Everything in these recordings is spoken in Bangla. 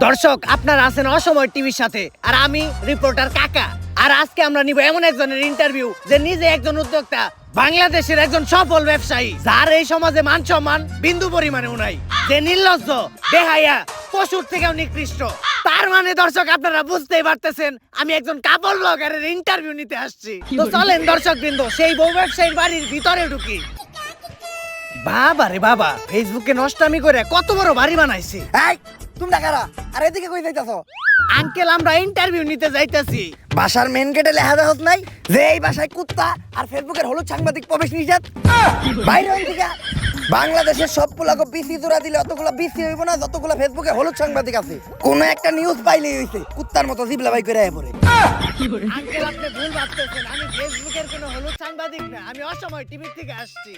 দর্শক, আপনারা আছেন অসময় টিভির সাথে, আর আমি রিপোর্টার কাকা। আর আজকে আমরা নিব এমন একজনের ইন্টারভিউ যে নিজে একজন উদ্যোক্তা, বাংলাদেশের একজন সফল ব্যবসায়ী, যার এই সমাজে মান সম্মান বিন্দু পরিমাণেও নাই, যে নির্লজ্জ, বেহায়া, পশুর থেকেও নিকৃষ্ট। তার মানে দর্শক, আপনারা বুঝতেই পারতেছেন আমি একজন কাপড় ব্লগারের ইন্টারভিউ নিতে আসছি। তো চলেন দর্শক বৃন্দ, সেই বউ ব্যবসায়ীর বাড়ির ভিতরে ঢুকি। বাবা রে বাবা, ফেসবুকে নষ্টামি করে কত বড় বাড়ি বানাইছি। এই তোমরা কারা? আর এদিকে কই যাইতাছো? আঙ্কেল, আমরা ইন্টারভিউ নিতে যাইতাছি। বাসার মেন গেটে লেখা দেখছ নাই যে এই বাসায় কুত্তা আর ফেসবুকের হলুদ সাংবাদিক প্রবেশ নিষেধ? বাইরে হইন থেকে। বাংলাদেশের সব পোলাকে বিসি জোড়া দিলে অতগুলা বিসি হইব না যতগুলা ফেসবুকে হলুদ সাংবাদিক আছে। কোন একটা নিউজ পাইলেই হইছে কুত্তার মতো জিবলা বাই করে আয় পড়ে। আঙ্কেল, আপনি ভুল ভাবতেছেন, আমি ফেসবুকের কোনো হলুদ সাংবাদিক না, আমি অসময় টিভি থেকে আসছি।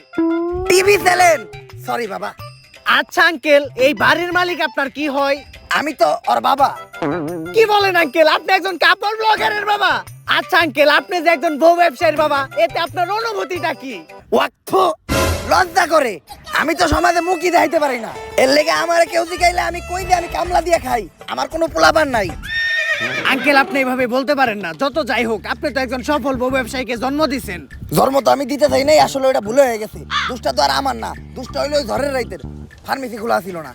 TV channel? সরি বাবা। আচ্ছা আঙ্কেল, এই বাড়ির মালিক আপনার কি হয়? আমি তো ওর বাবা। কি বলেন আঙ্কেল, আপনি একজন কাপড় ব্লগারের বাবা? আচ্ছা আঙ্কেল, আপনি যে একজন বউ ব্যবসায়ীর বাবা, এতে আপনার অনুভূতিটা কি? ওয়াক্ফ লজ্জা করে। আমি তো সমাজে মুখই দেখাইতে পারি না, এর লেগে আমার কেউ জিগাইলে আমি কই দিয়ে আমি কামলা দিয়ে খাই। আমার কোনো পোলাপান নাই। আঙ্কেল, আপনি এভাবে বলতে পারেন না। যত যাই হোক, আপনি তো একজন সফল বউ ব্যবসায়ীকে জন্ম দিয়েছেন। জন্ম তো আমি দিতে চাই নাই, আসলে ওটা ভুলে হয়ে গেছে। দুষ্টা তো আর আমার না, দুষ্টা হইলো ওই ঝড়ের রাইতের। ফার্মেসি খোলা ছিল না।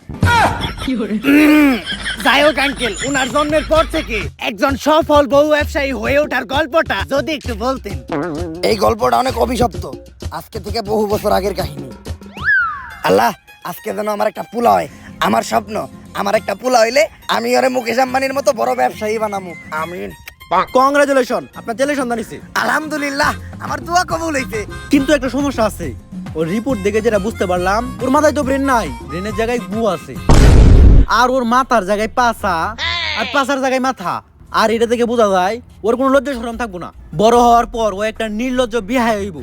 যাই হোক আঙ্কেল, উনার জন্মের পর থেকে একজন সফল বউ ব্যবসায়ী হয়ে ওঠার গল্পটা যদি একটু বলতেন। এই গল্পটা অনেক অভিশপ্ত, আজকে থেকে বহু বছর আগের কাহিনী। আল্লাহ, আজকে যেন আমার একটা পোলা হয়। আমার স্বপ্ন, আমার একটা পোলা হইলে আমি ওরে মুকেশ আম্বানির মতো বড় ব্যবসায়ী বানামু। আমিন। কংগ্রাচুলেশন, আপনার ছেলে সন্তান হইছে। আলহামদুলিল্লাহ, আমার দোয়া কবুল হইছে। কিন্তু একটা সমস্যা আছে। ওর রিপোর্ট দেখে যেটা বুঝতে পারলাম, ওর মাথায় তো ব্রেন নাই, ব্রেনের জায়গায় গু আছে। আর ওর মাথার জায়গায় পাছা, আর পাছার জায়গায় মাথা। আর এটা থেকে বোঝা যায় ওর কোনো লজ্জা শরম থাকবো না। বড় হওয়ার পর ও একটা নির্লজ্জ বিহায় হইব।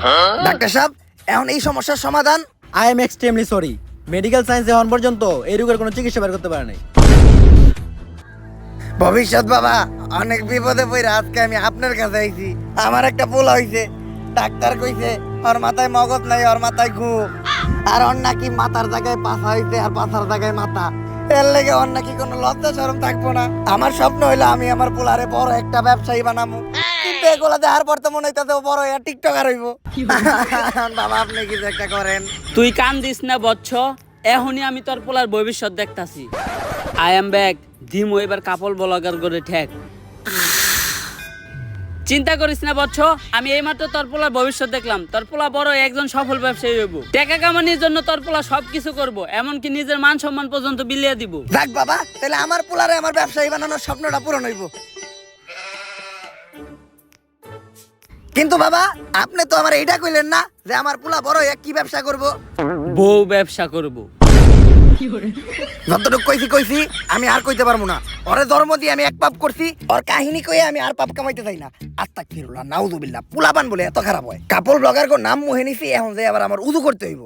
ডাক্তার সাহেব, এখন এই সমস্যার সমাধান? I am extremely sorry, medical সায়েন্সে হন পর্যন্ত এই রোগের কোনো চিকিৎসা বের করতে পারে নাই। ভবিষ্যৎ বাবা, অনেক বিপদে পড়ে আজকে আমি আপনার কাছে আইছি। আমার একটা পোলা হইছে, ডাক্তার কইছে ওর মাথায় মগজ নাই, ওর মাথায় গু। আর ওর নাকি মাথার জায়গায় পাছা হইছে আর পাছার জায়গায় মাথা। এর লেগে ওর নাকি কোনো লজ্জা শরম থাকবো না। আমার স্বপ্ন হইলো আমি আমার পোলারে বড় একটা ব্যবসায়ী বানামু। কিন্তু এগুলা দেখার পর তো মনে হইতাছে ও বড় হইয়া টিকটকার হইব। বাবা, আপনি কিছু একটা করেন। তুই কান দিস না বচ্চ, এখনই আমি তোর পোলার ভবিষ্যৎ দেখতাছি। আই এম ব্যাক, দিমু এবার কাপড় ব্লগার করে ঠেক। চিন্তা করিস না বচ্চ, আমি এইমাত্র তোর পোলার ভবিষ্যৎ দেখলাম। তোর পোলা বড় একজন সফল ব্যবসায়ী হইব। টাকা কামানির জন্য তোর পোলা সবকিছু করব, এমনকি নিজের মান সম্মান পর্যন্ত বিলিয়ে দিব। যাক বাবা, তাহলে আমার পোলারে আমার ব্যবসায়ী বানানোর স্বপ্নটা পূরণ হইব। কিন্তু বাবা, আপনি তো আমার এইটা কইলেন না যে আমার পোলা বড় হইয়া কি ব্যবসা করব। বউ ব্যবসা করব। যতটুকু কইছি আমি আর কইতে পারবো না। ওরে জন্ম দিয়ে আমি এক পাপ করছি, ওর কাহিনী কইয়া আমি আর পাপ কামাইতে চাই না। আস্তাগফিরুল্লাহ, নাউযুবিল্লাহ। পোলাপান বলে এত খারাপ হয়? কাপড় ব্লগার কো নাম মুহে নিছি, এখন যে আবার আমার উযু করতে হইব।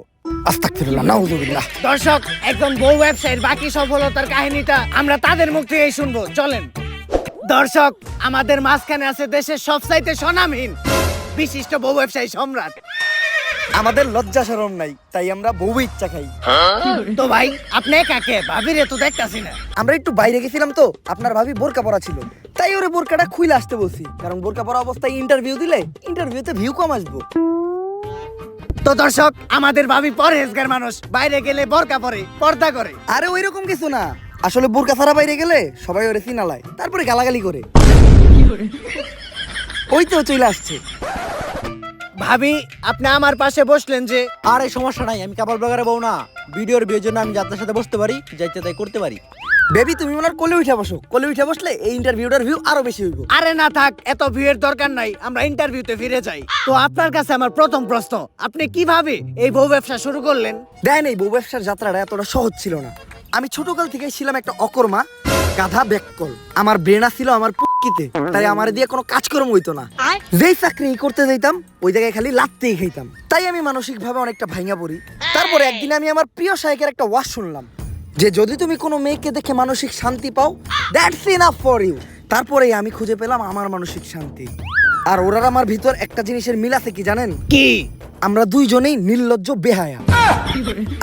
আস্তাগফিরুল্লাহ, নাউযুবিল্লাহ। দর্শক, একজন বউ ব্যবসায়ীর বাকি সফলতার কাহিনীটা আমরা তাদের মুখ থেকেই শুনবো। চলেন দর্শক, আমাদের মাঝখানে আছে দেশের সবচাইতে স্বনামহীন বিশিষ্ট বউ ব্যবসায়ী সম্রাট। আমাদের লজ্জা শরম নাই, তাই আমরা বউ ইচ্ছা খাই। তো ভাই, আপনি কাকে? ভাবিরে তো দেখতাছি না। আমরা একটু বাইরে গেছিলাম তো, আপনার ভাবি বোরকা পরা ছিল, তাই ওরে বোরকাটা খুইলে আসতে বলছি। কারণ বোরকা পরা অবস্থায় ইন্টারভিউ দিলে ইন্টারভিউতে ভিউ কম আসবো। তো দর্শক, আমাদের ভাবি পরহেজগার মানুষ, বাইরে গেলে বোরকা পরে, পর্দা করে। আরে ওইরকম কিছু না, আসলে বোরকা ছাড়া বাইরে গেলে সবাই ওরে চিনালায়, তারপরে গালাগালি করে। ওই তো চলে আসছে। ভাবি, আপনি আমার পাশে বসলেন যে? আর এই সমস্যা নাই, আমি কাপড় ব্লগারে বউ না। ভিডিওর বিয়ের জন্য আমি যাত্রার সাথে বসতে পারি, যাইতে তাই করতে পারি। বেবি, তুমি ওনার কোলে উঠে বসো। কোলে উঠে বসলে এই ইন্টারভিউটার ভিউ আরো বেশি হইব। আরে না থাক, এত ভিউয়ের দরকার নাই, আমরা ইন্টারভিউতে ফিরে যাই। তো আপনার কাছে আমার প্রথম প্রশ্ন, আপনি কিভাবে এই বউ ব্যবসা শুরু করলেন? দেন, এই বউ ব্যবসার যাত্রাটা এতটা সহজ ছিল না। আমি ছোটকাল থেকেই ছিলাম একটা অকর্মা, গাধা ব্যাককল। আমার ব্রেনা ছিল আমার পুক্কিতে, তাই আমার দিয়ে কোনো কাজকর্ম হইতো না। যেই চাকরি করতে যাইতাম ওই জায়গায় খালি লাত্তেই খাইতাম। তাই আমি মানসিক ভাবে অনেকটা ভাঙা পড়ি। তারপরে একদিন আমি আমার প্রিয় শায়কের একটা ওয়াজ শুনলাম যে যদি তুমি কোনো মেয়েকে দেখে মানসিক শান্তি পাও, দ্যাটস ইনাফ ফর ইউ। তারপরেই আমি খুঁজে পেলাম আমার মানসিক শান্তি। আর ওরার আমার ভিতর একটা জিনিসের মিল আছে, কি জানেন? কি? আমরা দুইজনেই নির্লজ্জ বেহায়া।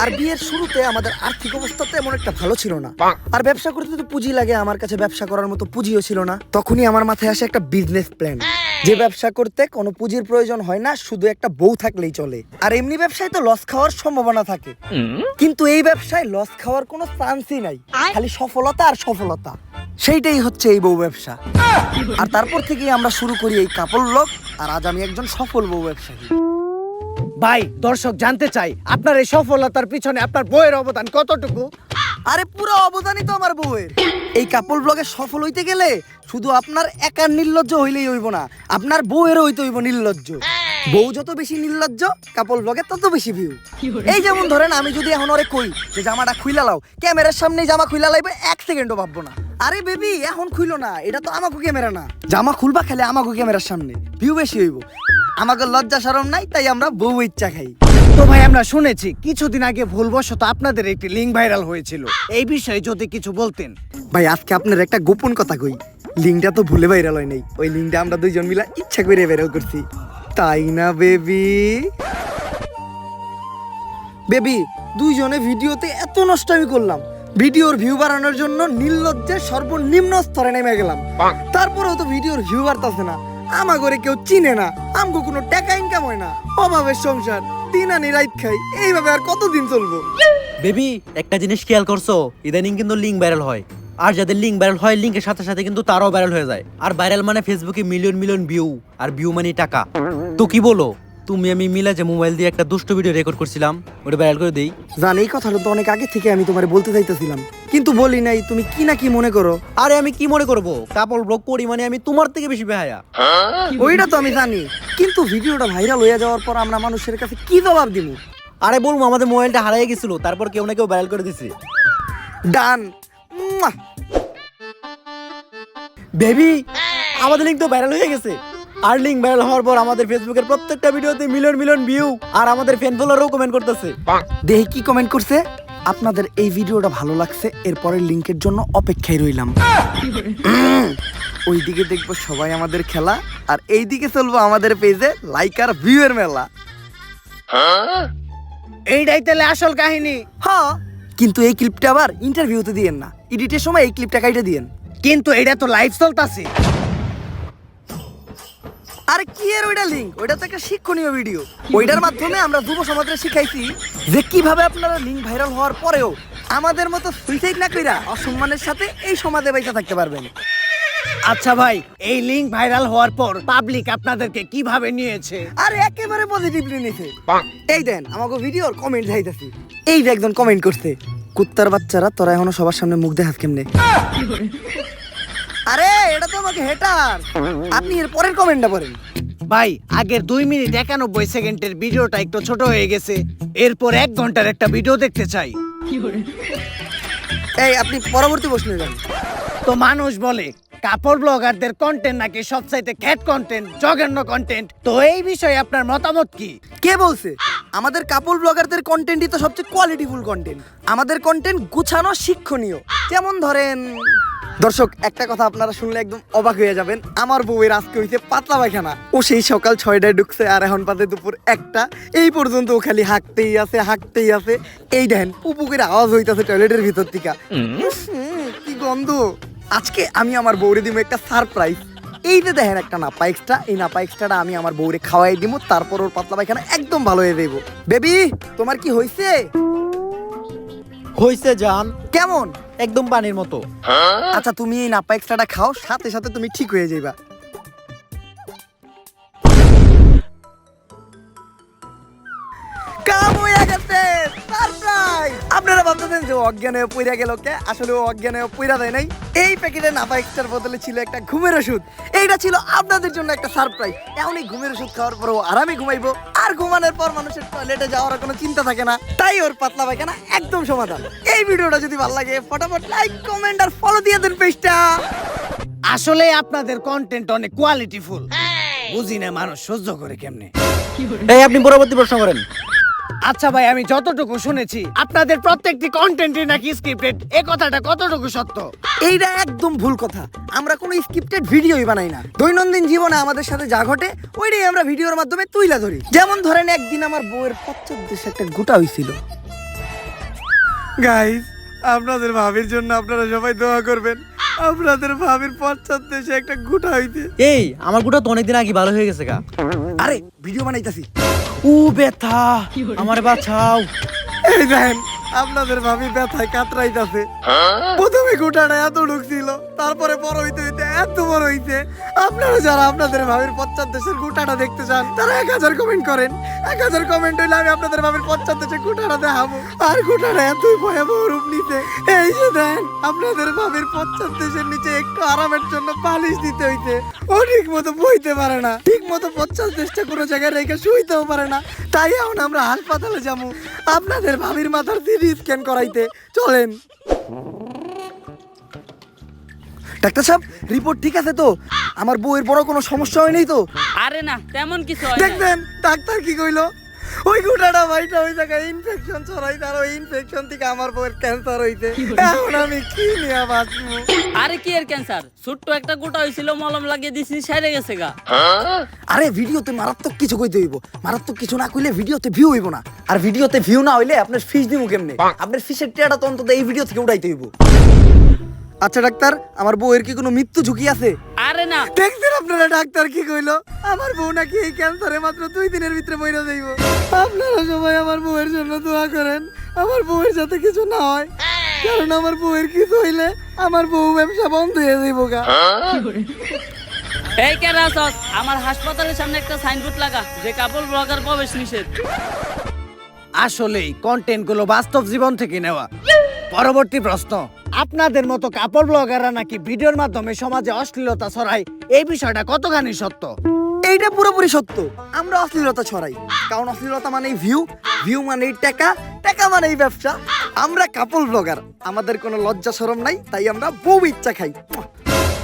আর বিয়ের শুরুতে আমাদের আর্থিক অবস্থা তো এমন একটা ভালো ছিল না, আর ব্যবসা করতে তো পুঁজি লাগে, আমার কাছে ব্যবসা করার মতো পুঁজিও ছিল না। তখনই আমার মাথায় আসে একটা বিজনেস প্ল্যান, যে ব্যবসা করতে কোনো পুঁজির প্রয়োজন হয় না, শুধু একটা বউ থাকলেই চলে। আর এমনি ব্যবসায় তো লস খাওয়ার সম্ভাবনা থাকে, কিন্তু এই ব্যবসায় লস খাওয়ার কোনো চান্সই নাই, খালি সফলতা আর সফলতা। সেইটাই হচ্ছে এই বউ ব্যবসা। আর তারপর থেকেই আমরা শুরু করি এই কাপল ব্লগ, আর আজ আমি একজন সফল বউ ব্যবসায়ী। ভাই দর্শক জানতে চাই আপনার এই সফলতার পিছনে আপনার বইয়ের অবদান কতটুকু? আরে পুরো অবদানই তো আমার বউয়ের। এই কাপল ব্লগে সফল হইতে গেলে শুধু আপনার একার নির্লজ্জ হইলেই হইব না, আপনার বউয়েরও হইতে হইব নির্লজ্জ। বউ যত বেশি নির্লজ্জ, কাপল ব্লগে তত বেশি ভিউ। এই যেমন ধরেন আমি যদি এখন ওরে কই যে জামাটা খুইলা লাও, ক্যামেরার সামনে জামা খুইলা লাইবে 1 সেকেন্ডও ভাববো না। আরে বেবি এখন খুইলো না, এটা তো আমাকে ক্যামেরা না, জামা খুলবা খেলে আমাকে ক্যামেরার সামনে, ভিউ বেশি হইব। আমাকে লজ্জা শরম নাই, তাই আমরা বউ ইচ্ছা খাই। তো ভাই আমরা শুনেছি কিছুদিন আগে ভুলবশত আপনাদের একটি লিঙ্ক ভাইরাল হয়েছিল, এই বিষয়ে যদি কিছু বলতেন। ভাই আজকে আপনার একটা গোপন কথা কই, লিঙ্কটা তো ভুলে ভাইরাল হয় নাই, ওই লিঙ্কটা আমরা দুইজন মিলা ইচ্ছা করে ভাইরাল করছি, তাই না বেবি? বেবি দুইজনে ভিডিওতে এত নষ্টামি করলাম, ভিডিওর ভিউ বাড়ানোর জন্য নির্লজ্জের সর্বনিম্ন স্তরে নেমে গেলাম, তারপরেও তো ভিডিওর ভিউ বাড়তাছে না। আমা করে কেউ চিনে না, আমগো কোনো টাকা ইনকাম হয় না, অভাবের সংসার, দিন আনি রাইত খাই, এইভাবে আর কতদিন চলবো? বেবি একটা জিনিস খেয়াল করছো, ইদানিং কিন্তু লিঙ্ক ভাইরাল হয়, আর যাদের লিঙ্ক ভাইরাল হয় লিঙ্কের সাথে সাথে কিন্তু তারাও ভাইরাল হয়ে যায়। আর ভাইরাল মানে ফেসবুকে মিলিয়ন মিলিয়ন ভিউ, আর ভিউ মানে টাকা। তো কি বলো তুমি আমি মিলা যে মোবাইল দিয়ে একটা দুষ্ট ভিডিও রেকর্ড করছিলাম, ওটা ভাইরাল করে দেই? জানি এই কথাটা তো অনেক আগে থেকে আমি তোমারে বলতে চাইতেছিলাম, কিন্তু বলি নাই, তুমি কি না কি মনে করো। আরে আমি কি মনে করবো, কাপল ব্লগ করি মানে আমি তোমার থেকে বেশি বেহায়া। ওইটা তো আমি জানি, কিন্তু ভিডিওটা ভাইরাল হয়ে যাওয়ার পর আমরা মানুষের কাছে কি জবাব দিব? আরে বলবো আমাদের মোবাইলটা হারিয়ে গেছিল, তারপর কেউ না কেউ ভাইরাল করে দিছে। ডান। বেবি আমাদের লিঙ্ক তো ভাইরাল হয়ে গেছে, আর লিঙ্ক ভাইরাল হওয়ার পর আমাদের ফেসবুকের প্রত্যেকটা ভিডিওতে মিলিয়ন মিলিয়ন ভিউ, আর আমাদের ফ্যান ফলোয়ারও কমেন্ট করতেছে। দেখি কি কমেন্ট করছে। আপনাদের এই ভিডিওটা ভালো লাগছে, এরপরের লিংকের জন্য অপেক্ষায় রইলাম। ওইদিকে দেখবো সবাই আমাদের খেলা, আর এইদিকে চলবো আমাদের পেজে লাইক আর ভিউ এর মেলা। এইটাই তাহলে আসল কাহিনী। হ্যাঁ, কিন্তু এই ক্লিপটা আবার ইন্টারভিউতে দিয়েন না, এডিটের সময় এই ক্লিপটা কাইটে দিয়েন। কিন্তু এটা তো লাইভ চলতাছে। আরে কি এর ওইটা লিংক, ওইটা তো একটা শিক্ষণীয় ভিডিও, ওইটার মাধ্যমে আমরা যুব সমাজে শিখাইছি যে কিভাবে আপনারা লিংক ভাইরাল হওয়ার পরেও আমাদের মতো সুইসাইড না কইরা অসম্মানের সাথে এই সমাজে বেঁচে থাকতে পারবেন। আচ্ছা ভাই, এই লিঙ্ক ভাইরাল হওয়ার পর পাবলিক আপনাদেরকে কিভাবে নিয়েছে? আরে একেবারে পজিটিভলি নিছে। এই দেন আমাকে ভিডিওর কমেন্ট যাইতাছি, এই যে একজন কমেন্ট করছে, কুত্তার বাচ্চারা তোরা এখনো সবার সামনে মুখ দেখাস কেমনে? আরে এটা তো আমাকে হেটার, আপনি এর পরের কমেন্টটা পড়েন। ভাই আগের 2 মিনিট 91 সেকেন্ডের ভিডিওটা একটু ছোট হয়ে গেছে, এরপর 1 ঘন্টার একটা ভিডিও দেখতে চাই। এই আপনি পরবর্তী প্রশ্নে যান। তো মানুষ বলে কাপড় ব্লগারদের কন্টেন্ট নাকি সবচাইতে খ্যাট কন্টেন্ট, জঘন্য কন্টেন্ট, তো এই বিষয়ে আপনার মতামত কি? কে বলছে? আমাদের কাপল ব্লগারদের কন্টেন্টই তো সবচেয়ে কোয়ালিটিফুল কন্টেন্ট। আমাদের কন্টেন্ট গুছানো, শিক্ষণীয়। যেমন ধরেন, দর্শক একটা কথা আপনারা শুনলে একদম অবাক হয়ে যাবেন, আমার বউয়ের আজকে হইছে পাতলা পায়খানা। ও সেই সকাল 6টায় ঢুকছে, আর এখন বাজে দুপুর 1টা, এই পর্যন্ত ও খালি হাঁকতেই আছে হাঁকতেই আছে। এই দেখেন পুপু করে আওয়াজ হইতাছে টয়লেটের ভিতর থেকে, কি গন্ধ। আজকে আমি আমার বউরে দিব একটা সারপ্রাইজ। এই যে দেখেন একটা নাপা এক্সট্রা, এই নাপা এক্সট্রাটা আমি আমার বউরে খাওয়াই দিব, তারপর ওর পাতলা পায়খানা একদম ভালো হয়ে যাইব। বেবি তোমার কি হইছে? হইছে জান, কেমন? একদম পানির মতো। আচ্ছা তুমি এই নাপা এক্সট্রাটা খাও, সাথে সাথে তুমি ঠিক হয়ে যাইবা। কাম হয়ে গেছে, সারপ্রাইজ। আপনারা ভাবতেছেন যে অজ্ঞান হয়ে পইরা গেল কে, আসলে ও অজ্ঞান হয়ে পইরা যায় নাই। এই প্যাকেটে নাপা এক্সট্রার বদলে ছিল একটা ঘুমের ওষুধ, এইটা ছিল আপনাদের জন্য একটা সারপ্রাইজ। এখন এই ঘুমের ওষুধ খাওয়ার পর ও আরামে ঘুমাইবো, আর ঘুমানোর পর মানুষের টয়লেটে যাওয়ার কোনো চিন্তা থাকে না, তাই ওর পাতলা পায়খানা একদম সমাধান। এই ভিডিওটা যদি ভালো লাগে ফটাফট লাইক, কমেন্ট আর ফলো দিয়ে দেন পেজটা। আসলে আপনাদের কন্টেন্ট অনেক কোয়ালিটিফুল, বুঝি না মানুষ সহ্য করে কেমনে। এই আপনি পরবর্তী প্রশ্ন করেন। আচ্ছা ভাই, আমি যতটুকু শুনেছি আপনাদের প্রত্যেকটি কন্টেন্টই নাকি স্ক্রিপ্টেড, এই কথাটা কতটুকু সত্য? এইটা একদম ভুল কথা। আমরা কোনো স্ক্রিপ্টেড ভিডিওই বানাই না। দৈনন্দিন জীবনে আমাদের সাথে যা ঘটে ওইটাই আমরা ভিডিওর মাধ্যমে তুইলা ধরি। যেমন ধরেন একদিন আমার বউয়ের পশ্চাৎদেশে একটা গোটা হইছিল। গাইস, আপনাদের ভাবির জন্য আপনারা সবাই দোয়া করবেন। আপনাদের ভাবির পশ্চাৎদেশে একটা গোটা হইতে। এই আমার গুটা তো অনেকদিন আগে ভালো হয়ে গেছে গা। আরে ভিডিও বানাইতাছি। ও ব্যথা, আমারে বাঁচাও। এই দেখেন আপনাদের ভাবি ব্যথায় কাতরাইতাছে। প্রথমে গোটাটা এত ঢুকছিল, তারপরে বড় হইতে হইতে এত বড় হইতে। আপনারা যারা আপনাদের ভাবির পশ্চাৎদেশের গোটাটা দেখতে চান তারা 1000 কমেন্ট করেন। 1000 কমেন্ট হইলে আমি আপনাদের ভাবির পশ্চাৎদেশের গোটাটা দেখাবো। আর গোটাটা এতই ভয়াবহ রূপ নিতে, এই যে দেন আপনাদের ভাবির পশ্চাৎদেশের নিচে একটু আরামের জন্য পালিশ দিতে হইতে। ও ঠিক মতো বইতে পারে না, ঠিক মতো পশ্চাৎদেশটা কোনো জায়গায় রেখে শুইতেও পারে না। তাই এখন আমরা হাসপাতালে যাবো আপনাদের ভাবির মাথার সিটি স্ক্যান করাইতে। চলেন। ডাক্তার সাহেব, রিপোর্ট ঠিক আছে তো? আমার বউয়ের বড় কোনো সমস্যা হয় নাই তো? আরে না, তেমন কিছু হয় না। দেখবেন ডাক্তার কি কইলো? ওই গোটাটা ভাইটা ওই জায়গায় ইনফেকশন ছড়াই, তার ওই ইনফেকশন থেকে আমার বউয়ের ক্যান্সার হইতে। এখন আমি কি নিয়ে বাঁচবো? আরে কি এর ক্যান্সার? ছোট্ট একটা গোটা হয়েছিল, মলম লাগিয়ে দিছি, সেরে গেছে গা। আরে ভিডিওতে মারাত্মক কিছু কইতে হইব। মারাত্মক কিছু না কইলে ভিডিওতে ভিউ হইব না। আর ভিডিওতে ভিউ না হইলে আপনার ফিস দিমু কেমনে? আপনার ফিসের টিয়াটা তো অন্তত এই ভিডিও থেকে উঠাইতে হইব। আচ্ছা ডাক্তার, আমার বউয়ের কি কোনো মৃত্যু ঝুঁকি আছে? আরে না। দেখছেন আপনারা ডাক্তার কি কইলো? আমার বউ নাকি এই ক্যান্সারে মাত্র 2 দিনের ভিতরে মইরা যাইব। আপনারা সবাই আমার বউয়ের জন্য দোয়া করেন, আমার বউয়ের যাতে কিছু না হয়। কারণ আমার বউয়ের কিছু হইলে আমার বউ ব্যবসা বন্ধ হয়ে যাইব গা। এই কে রাসস, আমার হাসপাতালের সামনে একটা সাইনবোর্ড লাগা যে কাপল ব্লগার প্রবেশ নিষেধ। আসলেই কন্টেন্ট গুলো বাস্তব জীবন থেকে নেওয়া। পরবর্তী প্রশ্ন, আপনাদের মতো কাপড় ব্লগাররা নাকি ভিডিওর মাধ্যমে সমাজে অশ্লীলতা ছড়ায়, এই বিষয়টা কতখানি সত্য? এইটা পুরোপুরি সত্য। আমরা অশ্লীলতা ছড়াই, কারণ অশ্লীলতা মানেই ভিউ, ভিউ মানেই টাকা, টাকা মানেই ব্যবসা। আমরা কাপল ব্লগার, আমাদের কোনো লজ্জা শরম নাই, তাই আমরা বউ ইচ্ছা খাই।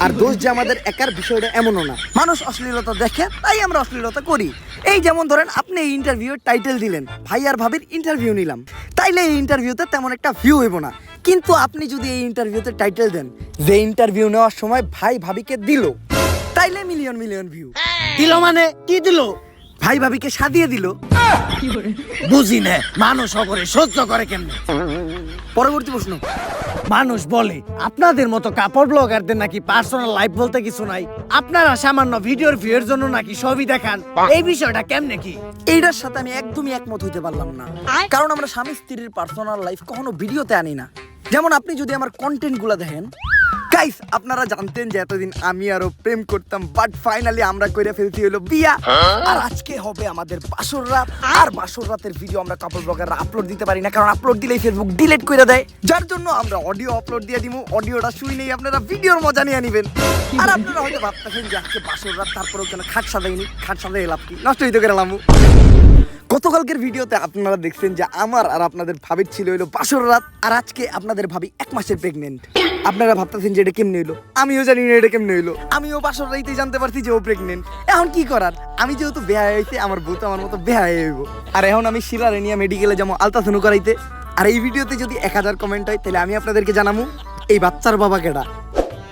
আর দোষ যে আমাদের একার বিষয়টা এমনও না। মানুষ অশ্লীলতা দেখে তাই আমরা অশ্লীলতা করি। এই যেমন ধরেন আপনি এই ইন্টারভিউর টাইটেল দিলেন ভাই আর ভাবির ইন্টারভিউ নিলাম, তাইলে এই ইন্টারভিউতে তেমন একটা ভিউ হইব না। কিন্তু আপনি যদি এই ইন্টারভিউতে টাইটেল দেন যে ইন্টারভিউ নেওয়ার সময় ভাই ভাবিকে দিল, তাইলে মিলিয়ন মিলিয়ন ভিউ। দিল মানে কি দিল? ভাই ভাবিকে সাদিয়ে দিল। বুঝি না মানুষ অপরে সহ্য করে কেমনে। পরবর্তী প্রশ্ন, মানুষ বলে আপনাদের মতো কাপড় ব্লগারদের নাকি পার্সোনাল লাইফ বলতে কিছু নাই, আপনারা সামান্য ভিডিওর ভিউয়ের জন্য নাকি ছবি দেখান, এই বিষয়টা কেমনে কি? এইটার সাথে আমি একদমই একমত হইতে পারলাম না। কারণ আমরা স্বামী স্ত্রীর পার্সোনাল লাইফ কখনো ভিডিওতে আনি না। যেমন আপনি যদি আমার কন্টেন্ট গুলা দেখেন, গাইস আপনারা জানতেন যে এতদিন আমি আরো প্রেম করতাম, বাট ফাইনালি আমরা কইরা ফেলছি হলো বিয়া। আর আজকে হবে আমাদের বাসর রাত। আর বাসর রাতের ভিডিও আমরা কাপড় ব্লগাররা আপলোড দিতে পারি না, কারণ আপলোড দিলেই ফেসবুক ডিলিট করে দেয়। যার জন্য আমরা অডিও আপলোড দিয়ে দিমু, অডিওটা শুইলেই আপনারা ভিডিওর মজা নিয়ে নিবেন। আর আপনারা হয়তো ভাবতেছেন যে আজকে বাসর রাত, তারপরেও কেন খাট সাজাইনি? খাট সাজাই লাভ কি? নষ্ট হইতে করে লামু। গতকালকের ভিডিওতে আপনারা দেখছেন যে আমার আর আপনাদের ভাবির ছিল হইলো বাসর রাত, আর আজকে আপনাদের ভাবি 1 মাসের প্রেগনেন্ট। আপনারা ভাবতেছেন যে এটা কেমনে হইলো? আমিও জানি না এটা কেমনে হইলো। আমিও বাসর রাইতে জানতে পারছি যে ও প্রেগনেন্ট। এখন কি করার? আমি যেহেতু বেহায়া হইছে, আমার বউ তো আমার মতো বেহায়া হইব। আর এখন আমি শিলারে নিয়ে মেডিকেলে যাবো আলট্রাসাউন্ড করাইতে। আর এই ভিডিওতে যদি 1000 কমেন্ট হয় তাহলে আমি আপনাদেরকে জানাবো এই বাচ্চার বাবা কেডা।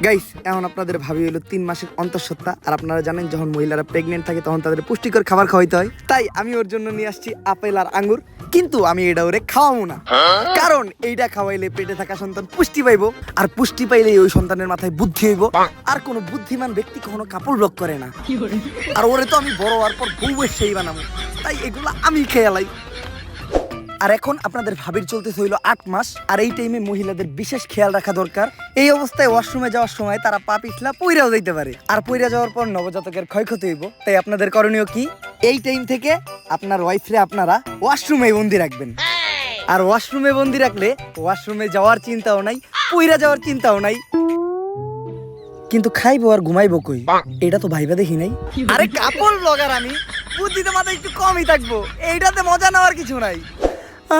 গাইস, এখন আপনাদের ভাবি হলো 3 মাসের অন্তঃসত্ত্বা। আর আপনারা জানেন যখন মহিলারা প্রেগনেন্ট থাকে তখন তাদের পুষ্টিকর খাবার খাওয়াইতে হয়। তাই আমি ওর জন্য নিয়ে আসছি আপেল আর আঙ্গুর। কিন্তু আমি এটা ওরে খাওয়াবো না, কারণ এইটা খাওয়াইলে পেটে থাকা সন্তান পুষ্টি পাইবো। আর পুষ্টি পাইলে ওই সন্তানের মাথায় বুদ্ধি হইব। আর কোনো বুদ্ধিমান ব্যক্তি কখনো কাপড় ব্লক করে না। আর ওরে তো আমি বড় হওয়ার পর বউ সেই বানাবো, তাই এগুলো আমি খেয়ালাই। আর এখন আপনাদের ভাবির চলতেছে হইলো 8 মাস। আর এই টাইমে মহিলাদের বিশেষ খেয়াল রাখা দরকার। এই অবস্থায় ওয়াশরুমে যাওয়ার সময় তারা পা পিছলা পইরাও যাইতে পারে। আর পইরা যাওয়ার পর নবজাতকের ক্ষয়ক্ষতি হইব। তাই আপনাদের করণীয় কি? এই টাইম থেকে আপনার ওয়াইফরে আপনারা ওয়াশরুমে বন্দি রাখবেন। আর ওয়াশরুমে বন্দি রাখলে ওয়াশরুমে যাওয়ার চিন্তাও নাই, পইরা যাওয়ার চিন্তাও নাই। কিন্তু খাইবো আর ঘুমাইবো কই? এটা তো ভাইবা দেখি নাই। আরে কাপড় ব্লগার আমি, বুদ্ধিতে মাথা একটু কমই থাকবো, এইটাতে মজা নেওয়ার কিছু নাই।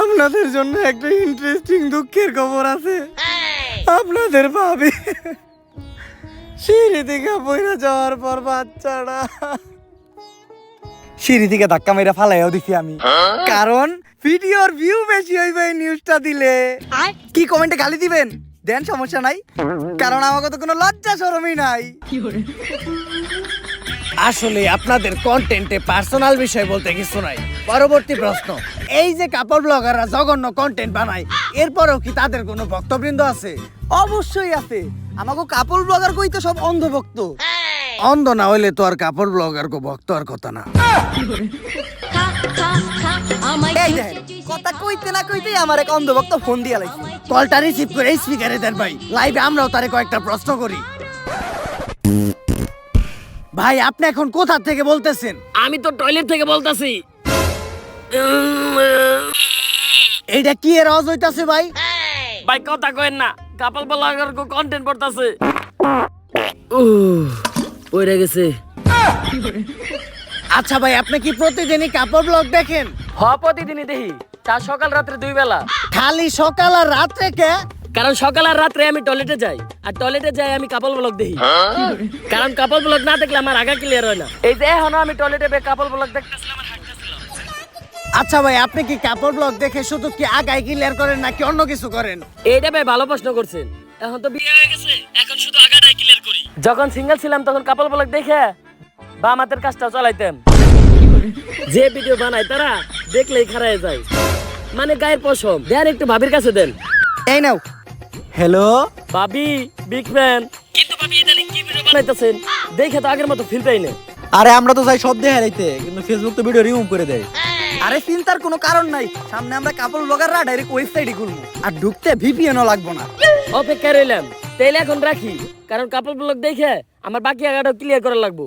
আপনাদের জন্য একটা ইন্টারেস্টিং দুঃখের খবর আছে। আপনাদের ভাবি সিঁড়ি থেকে পড়ে যাওয়ার পর বাচ্চাটা সিঁড়ি থেকে ধাক্কা মেরে ফালাইও দিছি আমি, কারণ ভিডিওর ভিউ বেশি হইবে এই নিউজটা দিলে। কি কমেন্টে গালি দিবেন দেন, সমস্যা নাই, কারণ আমাকে তো কোনো লজ্জা শরমই নাই। আসলে আপনাদের কন্টেন্টে পার্সোনাল বিষয় বলতে কিছু নাই। পরবর্তী প্রশ্ন, এই যে কাপড় ব্লগাররা জঘন্য কন্টেন্ট বানায়, এরপরেও কি তাদের কোনো ভক্তবৃন্দ আছে? অবশ্যই আছে, আমাকে কাপড় ব্লগার কই তো সব অন্ধভক্ত। অন্ধ না হইলে তো আর কাপড় ব্লগার কো ভক্ত আর কথা না। এই দেখেন, কথা কইতে না কইতেই আমার এক অন্ধভক্ত ফোন দিয়া লাইছে। কলটা রিসিভ করে স্পিকারে দেন ভাই, লাইভে আমরাও তারে কয়েকটা প্রশ্ন করি। ভাই আপনি এখন কোথা থেকে বলতেছেন? আমি তো টয়লেট থেকে বলতাছি। এইটা কি এর আওয়াজ হইতাছে ভাই? ভাই কথা কইেন না, কাপল ব্লগার কো কন্টেন্ট পড়তাছে। পড়ে গেছে। আচ্ছা ভাই, আপনি কি প্রতিদিনই কাপড় ব্লগ দেখেন? প্রতিদিনই দেখি, তা সকাল রাত্রে 2 বেলা। খালি সকাল আর রাত্রে কে? কারণ সকাল আর রাত্রে আমি টয়লেটে যাই, আর টয়লেটে যাই আমি কাপল ব্লগ দেখি। কারণ কাপল ব্লগ না দেখলে আমার আগা ক্লিয়ার হয় না। এই যে এখনো আমি টয়লেটে কাপল ব্লগ দেখতেছিলাম আর হাঁটতেছিলাম। আচ্ছা ভাই, আপনি কি কাপড় ব্লগ দেখে শুধু কি আগায় ক্লিয়ার করেন নাকি অন্য কিছু করেন? এইটা ভাই ভালো প্রশ্ন করছেন। এখন তো বিয়ে হয়ে গেছে, এখন শুধু আগাটাই ক্লিয়ার করি। যখন সিঙ্গেল ছিলাম তখন কাপল ব্লগ দেখে বা আমাদের কাজটা চালাইতাম। যে ভিডিও বানায় তারা দেখলেই খারায় যায়, মানে গায়ের পশম। দেন একটু ভাবির কাছে দেন। এই নাও। হ্যালো ভাবি বিগ ফ্যান। কিন্তু ভাবি ইদানিং কি ভিডিও বানাইতেছেন দেখে তো আগের মতো ফিল পাই না। আরে আমরা তো চাই সব দেখা রাইতে, কিন্তু ফেসবুক তো ভিডিও রিমুভ করে দেয়। আরে চিন্তার কোনো কারণ নাই, সামনে আমরা কাপড় ব্লগাররা ডাইরেক্ট ওয়েবসাইটে খুলবো, আর ঢুকতে ভিপিএনও লাগবো না। অপেক্ষা রইলাম, তাইলে এখন রাখি, কারণ কাপল ব্লগ দেখে আমার বাকি আগাটাও ক্লিয়ার করা লাগবো।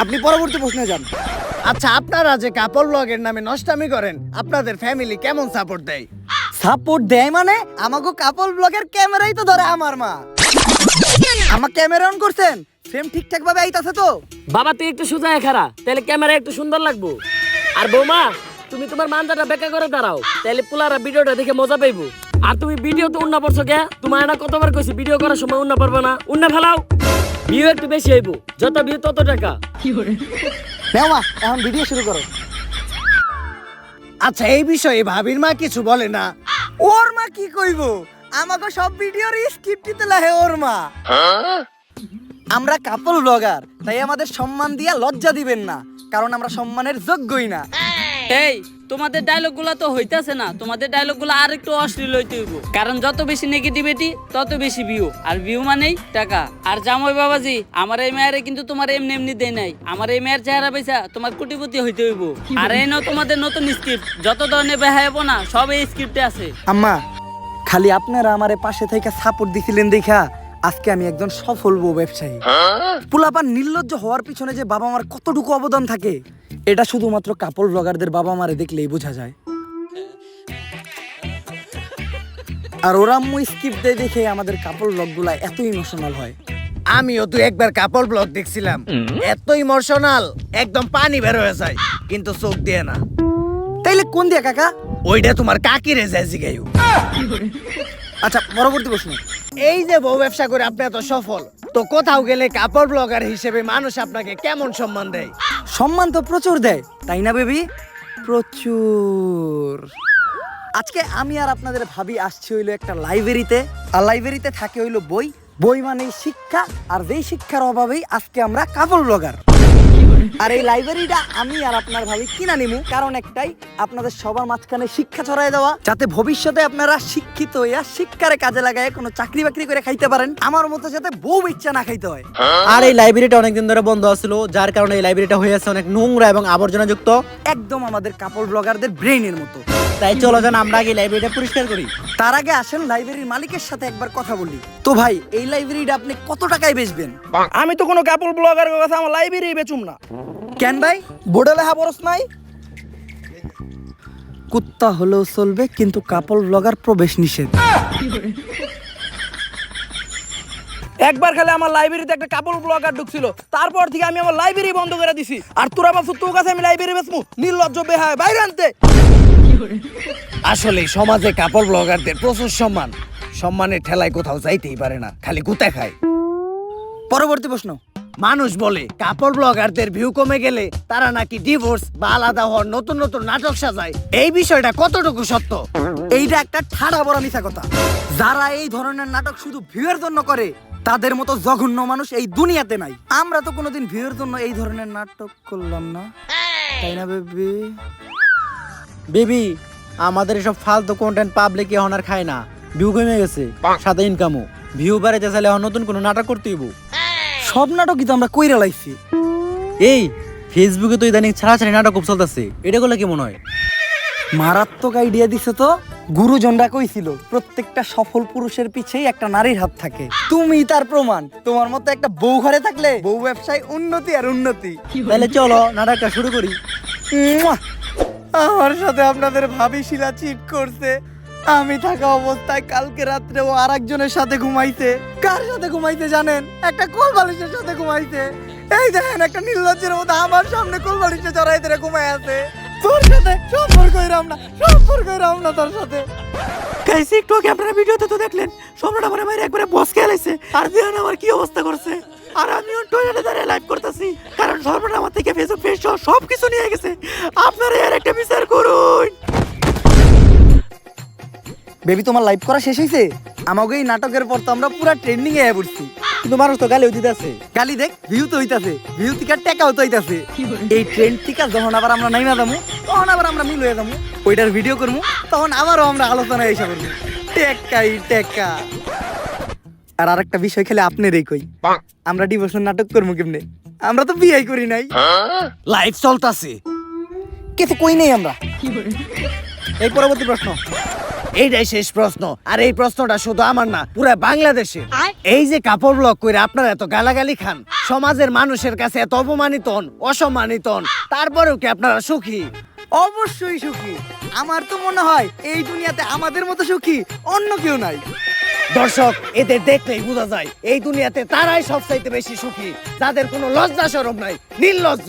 আপনি পরবর্তী প্রশ্নে যান। আচ্ছা, আপনারা যে কাপড় ব্লগের নামে নষ্টামি করেন, আপনাদের ফ্যামিলি কেমন সাপোর্ট দেয়? সাপোর্ট দেয় মানে আমাকে কাপড় ব্লগের ক্যামেরাই তো ধরে আমার মা। আমার ক্যামেরা অন করছেন, ফ্রেম ঠিকঠাক ভাবে আইতাছে তো? বাবা তুই একটু সোজা খারা, তাহলে ক্যামেরা একটু সুন্দর লাগবো। আর বৌমা তুমি তোমার মানজাটা বেকা করে দাঁড়াও, তাহলে পুলারা ভিডিওটা দেখে মজা পাইবো। আর তুমি ভিডিও তো উন্না পড়ছো কে? তোমার না কতবার কইছি ভিডিও করার সময় উন্না পারবে না, উন্না ফেলাও। ভিউ একটু বেশি হইবো, যত ভিউ তত টাকা। নাও মা, এখন ভিডিও শুরু করো। আচ্ছা, এই বিষয়ে ভাবির মা কিছু বলে না? ওর মা কি কইব, আমাকে সব ভিডিওর স্ক্রিপ্ট দিতে লাগে ওর মা। আমরা কাপল ব্লগার, তাই আমাদের সম্মান দিয়া লজ্জা দিবেন না, কারণ আমরা সম্মানের যোগ্যই না। এই তোমাদের ডায়লগ গুলা তো হইতাছে না, তোমাদের ডায়লগ গুলা আর একটু অশ্লীল হইতে হইব, কারণ যত বেশি নেগেটিভিটি তত বেশি ভিউ, আর ভিউ মানেই টাকা। আর জামাই বাবাজি, আমার এই মেয়েরে কিন্তু তোমার এমনি এমনি দেয় নাই, আমার এই মেয়ের চেহারা পয়সা তোমার কোটিপতি হইতে হইব। আর এই নাও তোমাদের নতুন স্ক্রিপ্ট, যত ধরনের বেহায়াবো না সব এই স্ক্রিপ্টে আছে। আম্মা, খালি আপনারা আমারে পাশে থেকে সাপোর্ট দিছিলেন দেখা আজকে আমি একজন সফল বউ ব্যবসায়ী। পোলাপান নির্লজ্জ হওয়ার পিছনে যে বাবা মার কতটুকু অবদান থাকে, এটা শুধুমাত্র কাপড় ব্লগারদের বাবা মারে দেখলেই বোঝা যায়। আর ওরা আম্মু স্ক্রিপ্ট দেয় দেখে আমাদের কাপড় ব্লগগুলা এত ইমোশনাল হয়। আমিও তো একবার কাপড় ব্লগ দেখছিলাম, এত ইমোশনাল একদম পানি বের হয়ে যায়, কিন্তু চোখ দিয়ে না। তাইলে কোন দিয়া কাকা? ওইটা তোমার কাকিরে যায় জিগাইও। আচ্ছা, পরবর্তী প্রশ্ন। এই যে বউ ব্যবসা করে আপনি এত সফল, তো কোথাও গেলে কাপড় ব্লগার হিসেবে মানুষ আপনাকে কেমন সম্মান দেয়? সম্মান তো প্রচুর দেয়, তাই না বেবি? প্রচুর। আজকে আমি আর আপনাদের ভাবি আসছি হইলো একটা লাইব্রেরিতে, আর লাইব্রেরিতে থাকে হইলো বই। বই মানেই শিক্ষা, আর যেই শিক্ষার অভাবেই আজকে আমরা কাপড় ব্লগার। আর এই লাইব্রেরিটা আমি আর আপনার ভাবি কিনা নিমু, কারণ একটাই, আপনাদের সবার মাঝখানে শিক্ষা ছড়াই দেওয়া, যাতে ভবিষ্যতে আপনারা শিক্ষিত হইয়া শিক্ষারে কাজে লাগায় কোনো চাকরি বাকরি করে খাইতে পারেন, আমার মতো যাতে বউ ইচ্ছা না খাইতে হয়। আর এই লাইব্রেরিটা অনেকদিন ধরে বন্ধ আছিল, যার কারণে এই লাইব্রেরিটা হয়ে আছে অনেক নোংরা এবং আবর্জনা যুক্ত, একদম আমাদের কাপড় ব্লগারদের ব্রেইনের মতো। তাই চলো যান আমরা আগে লাইব্রেরিটা পরিষ্কার করি। তার আগে আসেন লাইব্রেরির মালিকের সাথে একবার কথা বলি। তো ভাই, এই লাইব্রেরিটা আপনি কত টাকায় বেচবেন? আমি তো কোনো কাপড় ব্লগারের কাছে আমার লাইব্রেরি বেচুম না। কেন ভাই, বোর্ডে লেখা বরস নাই? কুত্তা হলেও চলবে, কিন্তু কাপড় ব্লগার প্রবেশ নিষেধ। একবার খালি আমার লাইব্রেরিতে একটা কাপড় ব্লগার ঢুকছিল, তারপর থেকে আমি আমার লাইব্রেরি বন্ধ করে দিছি। আর তোরা ভাবছো তোর কাছে আমি লাইব্রেরি বেচমু? নির্লজ্জ বেহায়, বাইরে আনতে। আসলে সমাজে কাপড় ব্লগারদের প্রচুর সম্মান, সম্মানের ঠেলায় কোথাও যাইতেই পারে না, খালি গুতা খায়। পরবর্তী প্রশ্ন। মানুষ বলে কাপড় ব্লগারদের ভিউ কমে গেলে তারা নাকি ডিভোর্স বা আলাদা হওয়ার নতুন নতুন নাটক সাজায়। এই বিষয়টা কতটুকু সত্য? এইটা একটা ঠাড়া বড় মিথ্যা কথা। যারা এই ধরনের নাটক শুধু ভিউয়ের জন্য করে তাদের মতো জঘন্য মানুষ এই দুনিয়াতে নাই। আমরা তো কোনোদিন ভিউয়ের জন্য এই ধরনের নাটক করলাম না, তাই না বেবি? বেবি, আমাদের এসব ফালতু কন্টেন্ট পাবলিক এখন আর খায় না। ভিউ কমে গেছে, সাথে ইনকামও। ভিউ বাড়াইতে চাইলে এখন নতুন কোনো নাটক করতে হইব। সব নাটকই তো আমরা কইরা লাইছি। এই ফেসবুকে তো ইদানিং ছাড়াছাড়ি নাটক খুব চলতেছে, এটা করলে কেমন হয়? মারাত্মক আইডিয়া দিছে তো। গুরুজনরা কইছিল প্রত্যেকটা সফল পুরুষের পিছেই একটা নারীর হাত থাকে। তুমি তার প্রমাণ। তোমার মতো একটা বউ ঘরে থাকলে বউ ব্যবসায় উন্নতি আর উন্নতি। তাহলে চলো নাটকটা শুরু করি। মুয়া! আমার সাথে আপনাদের ভাবি শিলা চিট করছে। আমি থাকা অবস্থায় কালকে রাত্রে ও আরেকজনের সাথে ঘুমাইছে। কার সাথে ঘুমাইছে জানেন? একটা কোলবালিশের সাথে ঘুমাইছে। এই দেখেন, একটা নির্লজ্জের মতো আমার সামনে কোলবালিশে চড়াই ধরে ঘুমাই আছে। তোর সাথে সম্পর্ক হইরাম না, সম্পর্ক হইরাম না তোর সাথে। গাইস, একটু আগে আপনারা ভিডিওতে তো দেখলেন সম্রাট আমার মায়ের একবারে বস খেলাইছে, আর দিয়ান আমার কি অবস্থা করছে। আর আমিও টয়লেটে দাঁড়িয়ে লাইভ করতেছি, কারণ সম্রাট আমার থেকে ফেসবুক পেজ সহ সবকিছু নিয়ে গেছে। আপনারা এর একটা বিচার করুন। বেবি, তোমার লাইভ করা শেষ হয়েছে? আমাকে এই নাটকের পর তো আমরা পুরা ট্রেন্ডিং এ পড়ছি। কিন্তু মানুষ তো গালিও দিতেছে। গালি দেখ, ভিউ তো হইতাছে, ভিউ থেকে টাকাও তো হইতাছে। এই ট্রেন্ড থেকে যখন আবার আমরা নাইমা যাবো, তখন আবার আমরা মিল হয়ে যাবো, ওইটার ভিডিও করবো, তখন আবারও আমরা আলোচনায় এসে করবো। টেকাই টেকা। আর আরেকটা বিষয় খেলে আপনারই কই, আমরা ডিভোর্সের নাটক করবো কেমনে? আমরা তো বিয়ে করি নাই। লাইভ চলতাছে। কিছু কই নাই আমরা। এই পরবর্তী প্রশ্ন। এইটাই শেষ প্রশ্ন। আর এই প্রশ্নটা শুধু আমার না, পুরো বাংলাদেশের। এই যে কাপড় ব্লগ করে আপনারা এত গালাগালি খান, সমাজের মানুষের কাছে এত অপমানিত হন, অসম্মানিত হন, তারপরেও কি আপনারা সুখী? অবশ্যই সুখী। আমার তো মনে হয় এই দুনিয়াতে আমাদের মতো সুখী অন্য কেউ নাই। দর্শক, এদের দেখলেই বোঝা যায় এই দুনিয়াতে তারাই সবচাইতে বেশি সুখী, যাদের কোনো লজ্জা শরম নাই, নির্লজ্জ।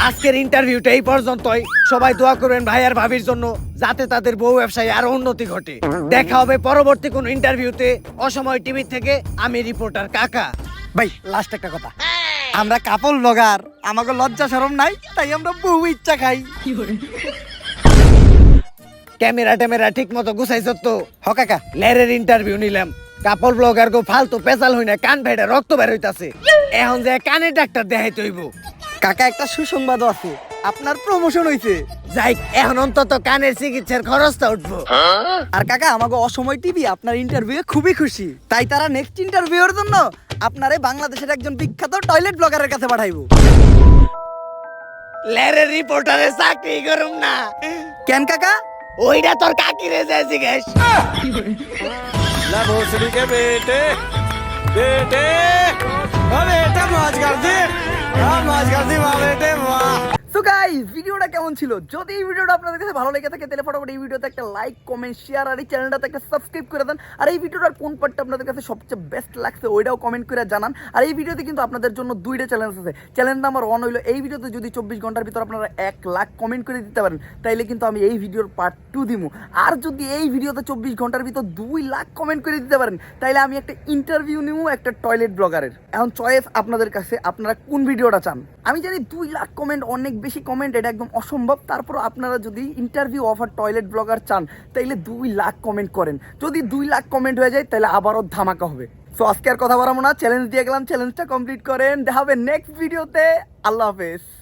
আজকের ইন্টারভিউটা এই পর্যন্তই। সবাই দোয়া করবেন ভাই আর ভাবির জন্য, যাতে তাদের বউ ব্যবসায় আরো উন্নতি ঘটে। দেখা হবে পরবর্তী কোন ইন্টারভিউতে। অসময় টিভি থেকে আমি রিপোর্টার কাকা। ভাই, লাস্ট একটা কথা, আমরা কাপড় ব্লগার, আমাকে লজ্জা শরম নাই, তাই আমরা বহু ইচ্ছা খাই। ক্যামেরা ট্যামেরা ঠিক মতো গুছাইছ তো? হ কাকা। লেরের ইন্টারভিউ নিলাম। কাপড় ব্লগার গো ফালতু পেশাল হই না, কান ফেটে রক্ত বের হইতাছে। এখন যে কানে ডাক্তার দেখাইতে হইব। কাকা, একটা সুসংবাদও আছে, আপনার প্রমোশন হইছে। যাই, এখন অন্তত কানের চিকিৎসার খরচটা উঠবো। আর কাকা, আমাকে অসময় টিভি আপনার ইন্টারভিউ খুবই খুশি, তাই তারা নেক্সট ইন্টারভিউর জন্য আপনারে বাংলাদেশের একজন বিখ্যাত টয়লেট ব্লগারের কাছে পাঠাইবো। লেরের রিপোর্টারে চাকরি করুম না। কেন কাকা? ওইটা তোর কাকিরে যায় জিজ্ঞেস। ला भोसड़ी के बेटे बेटे वाह बेटा मौज कर दी हाँ मौज कर दी वाह बेटे वाह। সো গাইস, ভিডিওটা কেমন ছিল? যদি এই ভিডিওটা আপনাদের কাছে ভালো লেগে থাকে তাহলে ফটাফট এই ভিডিওতে একটা লাইক, কমেন্ট, শেয়ার আর এই চ্যানেলটাতে একটা সাবস্ক্রাইব করে দেন। আর এই ভিডিওটার কোন পার্টটা আপনাদের কাছে সবচেয়ে বেস্ট লাগছে ওইটাও কমেন্ট করে জানান। আর এই ভিডিওতে কিন্তু আপনাদের জন্য দুইটা চ্যালেঞ্জ আছে। চ্যালেঞ্জ নাম্বার 1 হইলো, এই ভিডিওতে যদি 24 ঘন্টার ভিতর আপনারা 1 লাখ কমেন্ট করে দিতে পারেন তাইলে কিন্তু আমি এই ভিডিওর পার্ট 2 দিমু। আর যদি এই ভিডিওতে 24 ঘন্টার ভিতর 2 লাখ কমেন্ট করে দিতে পারেন তাইলে আমি একটা ইন্টারভিউ নিমু একটা টয়লেট ব্লগারের। এখন চয়েস আপনাদের কাছে, আপনারা কোন ভিডিওটা চান। আমি জানি 2 লাখ কমেন্ট অনেক বেশি কমেন্ট, এটা একদম অসম্ভব। তারপর আপনারা যদি ইন্টারভিউ অফার টয়লেট ব্লগার চান তাইলে 2 লাখ কমেন্ট করেন। যদি 2 লাখ কমেন্ট হয়ে যায় তাহলে আবারও ধামাকা হবে। সো আজকে আর কথা বাড়াবো না, চ্যালেঞ্জ দিয়ে গেলাম, চ্যালেঞ্জটা কমপ্লিট করেন। দেখা হবে নেক্সট ভিডিওতে। আল্লাহ হাফেজ।